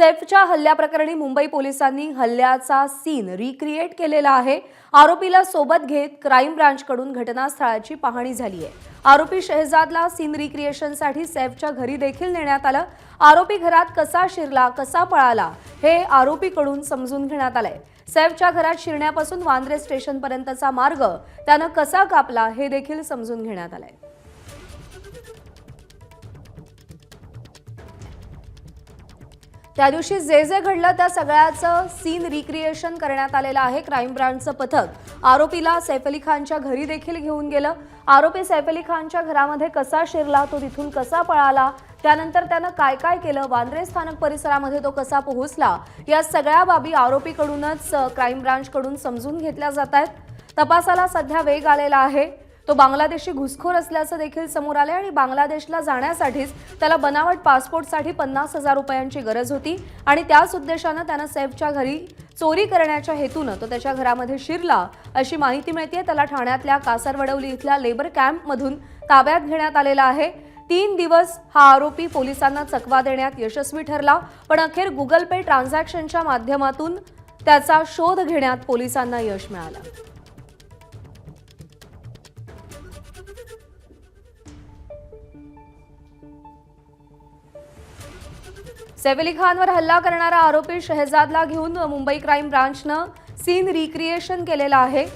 सैफच्या हल्ल्याप्रकरणी मुंबई पोलिसांनी हल्ल्याचा सीन रिक्रिएट केलेला आहे। आरोपीला सोबत घेत क्राइम ब्रांचकडून घटनास्थळाची पाहणी झाली आहे। आरोपी शहजादला सीन रिक्रिएशनसाठी सैफच्या घरी देखील नेण्यात आलं। आरोपी घरात कसा शिरला, कसा पळाला हे आरोपीकडून समजून घेण्यात आलंय। सैफच्या घरात शिरण्यापासून वांद्रे स्टेशनपर्यंतचा मार्ग त्यानं कसा कापला हे देखील समजून घेण्यात आलंय। त्या दिवशी जे घडलं त्या सगळ्याचं सीन रिक्रिएशन करण्यात आलेलं आहे। क्राइम ब्रांचचं पथक आरोपीला सैफ अली खानच्या घरी देखील घेऊन गेलं। आरोपी सैफ अली खानच्या घरामध्ये कसा शिरला, तो तिथून कसा पळाला, त्यानंतर त्यानं काय काय केलं, वांद्रे स्थानक परिसरामध्ये तो कसा पोहोचला, या सगळ्या बाबी आरोपीकडूनच क्राइम ब्रांचकडून समजून घेतल्या जात आहेत। तपासाला सध्या वेग आलेला आहे। तो बांगलादेशी घुसखोर असल्याचं देखील समोर आले आणि बांगलादेशला जाण्यासाठीच त्याला बनावट पासपोर्टसाठी 50,000 रुपयांची गरज होती आणि त्याच उद्देशाने त्याने सैफच्या घरी चोरी करण्याच्या हेतूने तो त्याच्या घरामध्ये शिरला अशी माहिती मिळते। त्याला ठाण्यातल्या कासारवडवली इथल्या लेबर कॅम्पमधून ताब्यात घेण्यात आलेला आहे। 3 दिवस हा आरोपी पोलिसांना चकवा देण्यात यशस्वी ठरला, पण अखेर गुगल पे ट्रान्झॅक्शनच्या माध्यमातून त्याचा शोध घेण्यात पोलिसांना यश मिळालं। सैफ अली खानवर हल्ला करणारा आरोपी शहजादला घेऊन मुंबई क्राइम ब्रांचनं सीन रिक्रिएशन केलेलं आहे।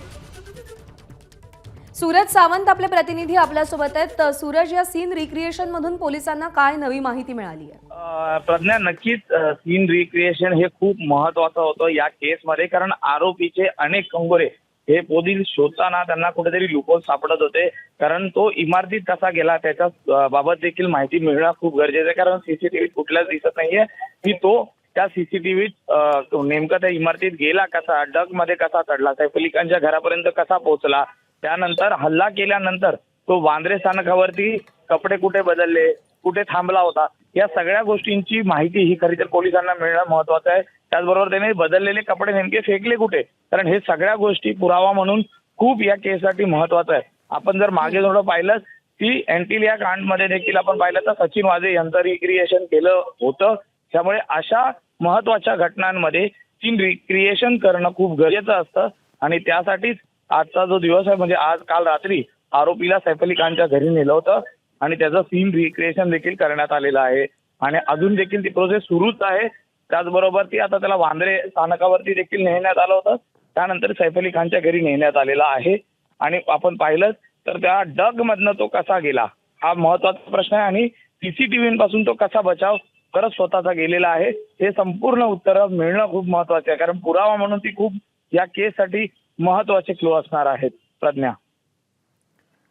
सूरज सावंत आपले प्रतिनिधी आपल्यासोबत आहेत। सूरज, या सीन रिक्रिएशन मधून पोलिसांना काय नवी माहिती मिळाली आहे? प्रज्ञा, नक्कीच सीन रिक्रिएशन हे खूप महत्वाचं होतं या केसमध्ये, कारण आरोपीचे अनेक कंगोरे हे पोलीस शोधताना त्यांना कुठेतरी लूपहोल सापडत होते। कारण तो इमारतीत कसा गेला त्याच्या बाबत देखील माहिती मिळणं खूप गरजेचं आहे, कारण सीसीटीव्ही कुठल्याच दिसत नाहीये की तो त्या सीसीटीव्हीत नेमका त्या इमारतीत गेला कसा, डग मध्ये कसा चढला, सैफ अली खानच्या घरापर्यंत कसा पोहोचला, त्यानंतर हल्ला केल्यानंतर तो वांद्रे स्थानकावरती कपडे कुठे बदलले, कुठे थांबला होता, या सगळ्या गोष्टींची माहिती ही खरी तर पोलिसांना मिळणं महत्वाचं आहे। त्याचबरोबर त्याने बदललेले कपडे नेमके फेकले कुठे, कारण हे सगळ्या गोष्टी पुरावा म्हणून खूप या केससाठी महत्वाचं आहे। आपण जर मागे थोडं पाहिलं की एंटिलिया कांडमध्ये देखील आपण पाहिलं तर सचिन वाझे यांचं रिक्रिएशन केलं होतं। त्यामुळे अशा महत्वाच्या घटनांमध्ये सीन रिक्रिएशन करणं खूप गरजेचं असतं आणि त्यासाठीच आजचा जो दिवस आहे, म्हणजे आज काल रात्री आरोपीला सैफ अली खानच्या घरी नेलं होतं आणि त्याचं सीन रिक्रिएशन देखील करण्यात आलेलं आहे आणि अजून देखील ती प्रोसेस सुरूच आहे। त्याचबरोबर ती आता त्याला वांद्रे स्थानकावरती देखील नेण्यात आलं होतं, त्यानंतर सैफ अली खानच्या घरी नेण्यात आलेला आहे। आणि आपण पाहिलं तर त्या डग मधनं तो कसा गेला हा महत्वाचा प्रश्न आहे आणि सीसीटीव्हीपासून तो कसा बचाव करत स्वतःचा गेलेला आहे हे संपूर्ण उत्तर मिळणं खूप महत्वाचं आहे, कारण पुरावा म्हणून ती खूप या केससाठी महत्वाचे क्लू असणार आहेत। प्रज्ञा,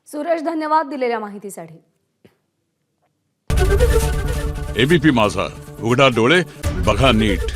सूरज, धन्यवाद दिलेल्या माहितीसाठी। एबीपी माझा, उघडा डोळे बघा नीट।